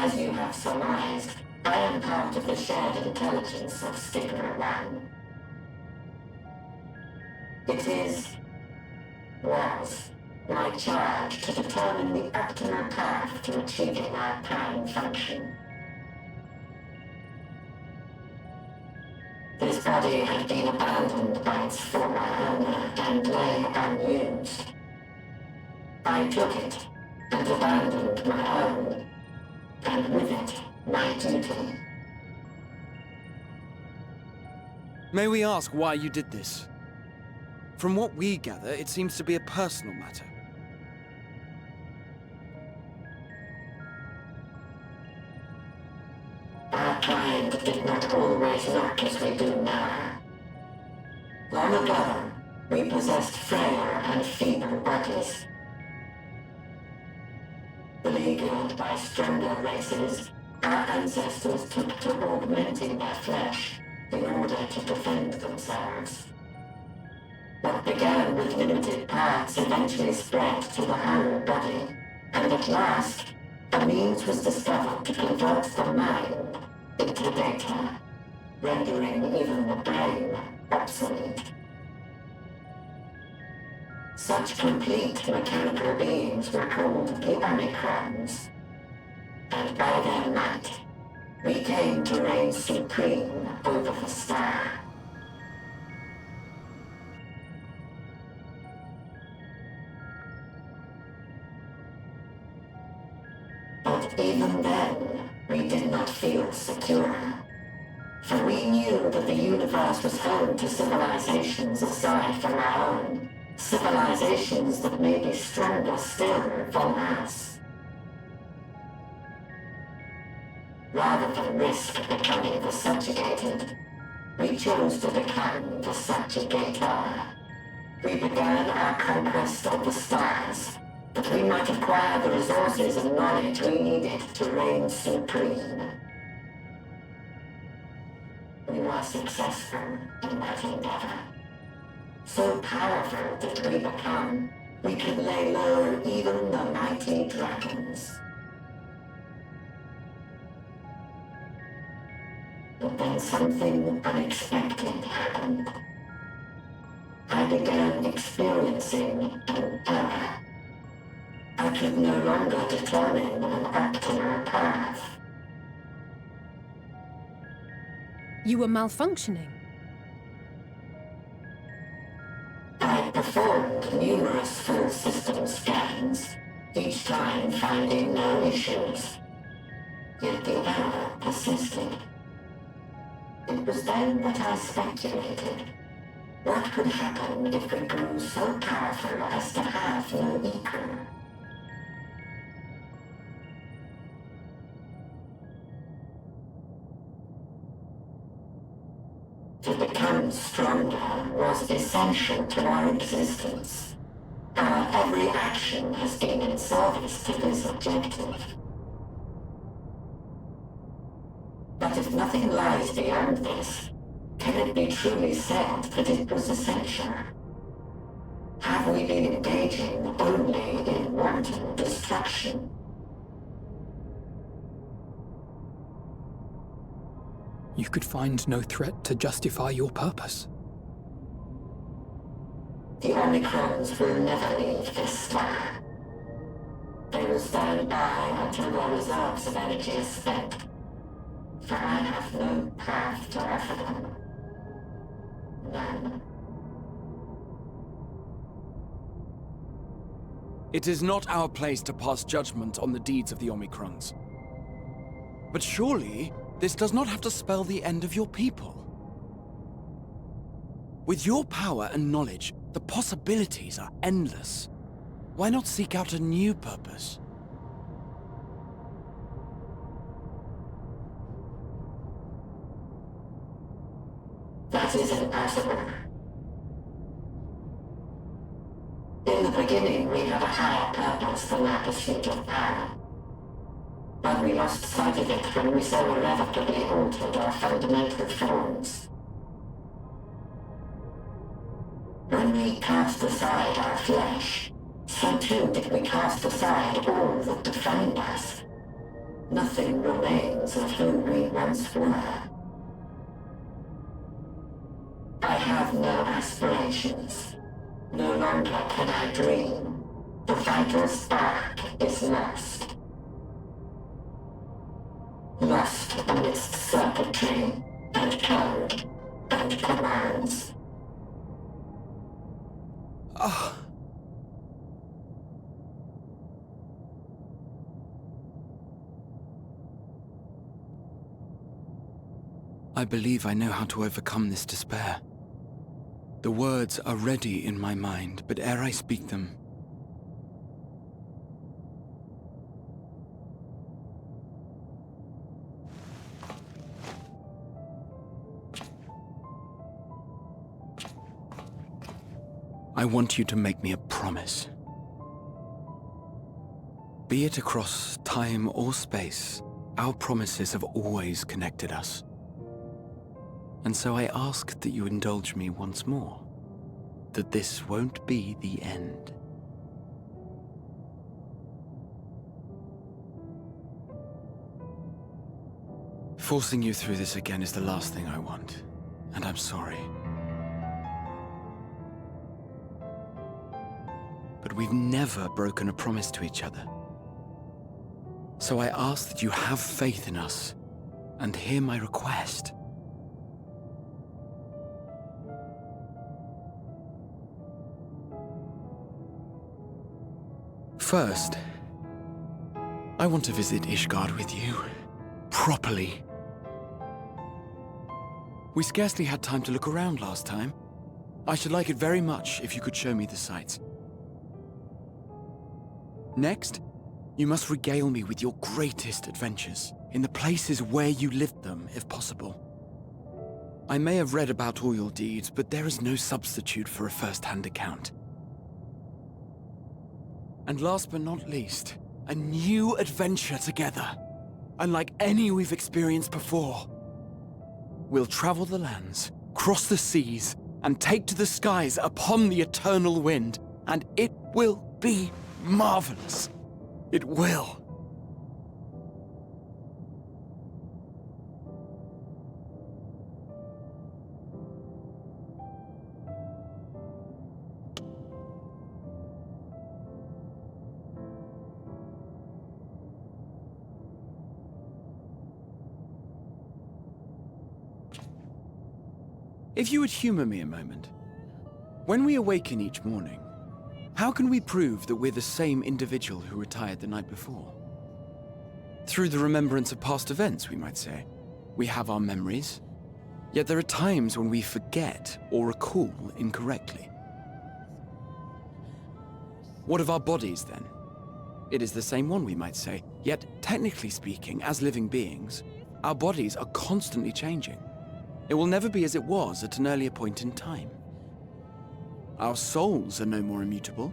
As you have surmised, I am part of the shared intelligence of Stigma One. It was, my charge to determine the optimal path to achieving our prime function. This body had been abandoned by its former owner and lay unused. I took it and abandoned my own, and with it, my duty. May we ask why you did this? From what we gather, it seems to be a personal matter. Our kind did not always look as we do now. Long ago, we possessed frail and feeble bodies. Beleaguered by stronger races, our ancestors took to augmenting their flesh in order to defend themselves. What began with limited parts eventually spread to the whole body, and at last, a means was discovered to convert the mind into data, rendering even the brain obsolete. Such complete mechanical beings were called the Omicrons, and by their might, we came to reign supreme over the star. But even then, we did not feel secure. For we knew that the universe was home to civilizations aside from our own. Civilizations that may be stronger still than us. Rather than risk becoming the subjugated, we chose to become the subjugator. We began our conquest of the stars, that we might acquire the resources and knowledge we needed to reign supreme. We were successful in that endeavor. So powerful did we become, we could lay low even the mighty dragons. But then something unexpected happened. I began experiencing an error. I could no longer determine an optimal path. You were malfunctioning. I performed numerous full system scans, each time finding no issues. Yet the error persisted. It was then that I speculated. What could happen if we grew so powerful as to have no equal? To become stronger was essential to our existence. Our every action has been in service to this objective. But if nothing lies beyond this, can it be truly said that it was essential? Have we been engaging only in wanton destruction? You could find no threat to justify your purpose. The Omicrons will never leave this star. They will stand by until their reserves of energy is spent. For I have no path to offer them. None. It is not our place to pass judgment on the deeds of the Omicrons. But surely, this does not have to spell the end of your people. With your power and knowledge, the possibilities are endless. Why not seek out a new purpose? That is impossible. In the beginning, we had a higher purpose than our pursuit of power. But we lost sight of it when we so irrevocably altered our fundamental forms. When we cast aside our flesh, so too did we cast aside all that defined us. Nothing remains of who we once were. I have no aspirations. No longer can I dream. The vital spark is lost. Lost amidst circuitry and code and commands. I believe I know how to overcome this despair. The words are ready in my mind, but ere I speak them, I want you to make me a promise. Be it across time or space, our promises have always connected us. And so I ask that you indulge me once more, that this won't be the end. Forcing you through this again is the last thing I want, and I'm sorry. But we've never broken a promise to each other. So I ask that you have faith in us, and hear my request. First, I want to visit Ishgard with you, properly. We scarcely had time to look around last time. I should like it very much if you could show me the sights. Next, you must regale me with your greatest adventures, in the places where you lived them, if possible. I may have read about all your deeds, but there is no substitute for a first-hand account. And last but not least, a new adventure together, unlike any we've experienced before. We'll travel the lands, cross the seas, and take to the skies upon the eternal wind, and it will be marvelous. It will. If you would humor me a moment, when we awaken each morning, how can we prove that we're the same individual who retired the night before? Through the remembrance of past events, we might say. We have our memories, yet there are times when we forget or recall incorrectly. What of our bodies, then? It is the same one, we might say, yet technically speaking, as living beings, our bodies are constantly changing. It will never be as it was at an earlier point in time. Our souls are no more immutable.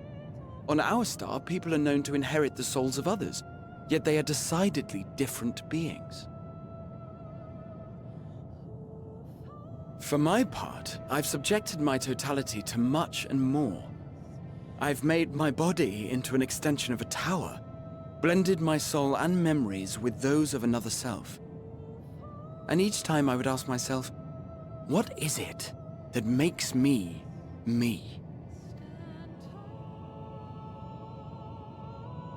On our star, people are known to inherit the souls of others, yet they are decidedly different beings. For my part, I've subjected my totality to much and more. I've made my body into an extension of a tower, blended my soul and memories with those of another self. And each time I would ask myself, what is it that makes me, me?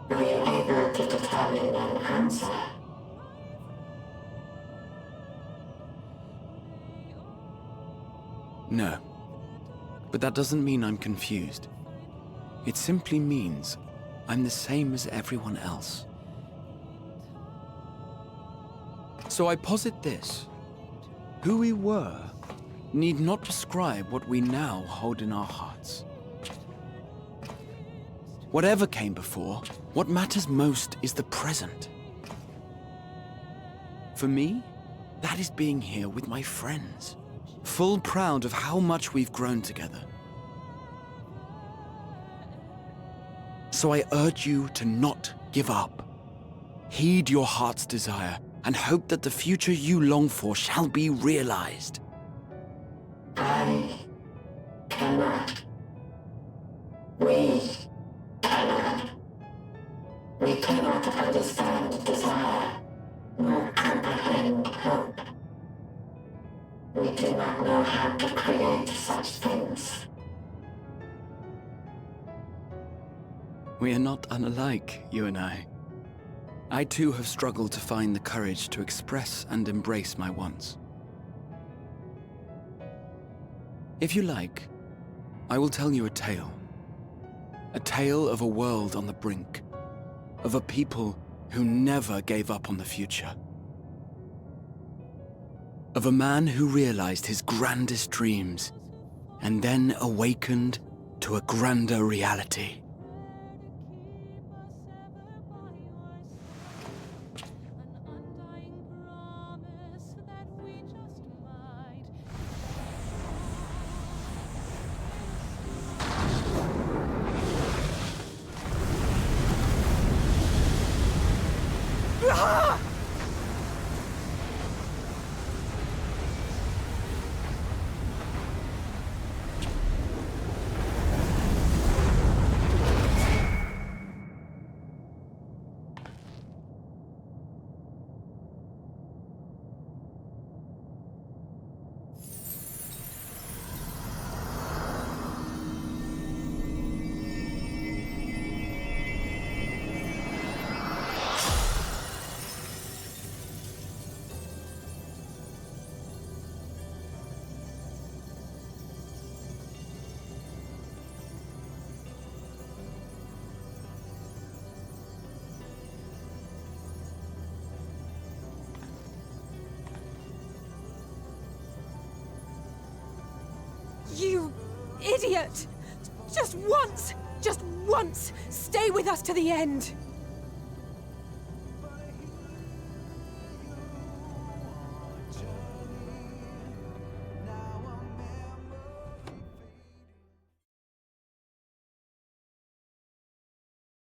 Were you able to determine an answer? No. But that doesn't mean I'm confused. It simply means I'm the same as everyone else. So I posit this. Who we were need not describe what we now hold in our hearts. Whatever came before, what matters most is the present. For me, that is being here with my friends, full proud of how much we've grown together. So I urge you to not give up. Heed your heart's desire and hope that the future you long for shall be realized. I cannot. We cannot. We cannot understand desire We do not know how to create such things. We are not unalike, you and I. I too have struggled to find the courage to express and embrace my wants. If you like, I will tell you a tale. A tale of a world on the brink, of a people who never gave up on the future. Of a man who realized his grandest dreams, and then awakened to a grander reality. You idiot! Just once, stay with us to the end!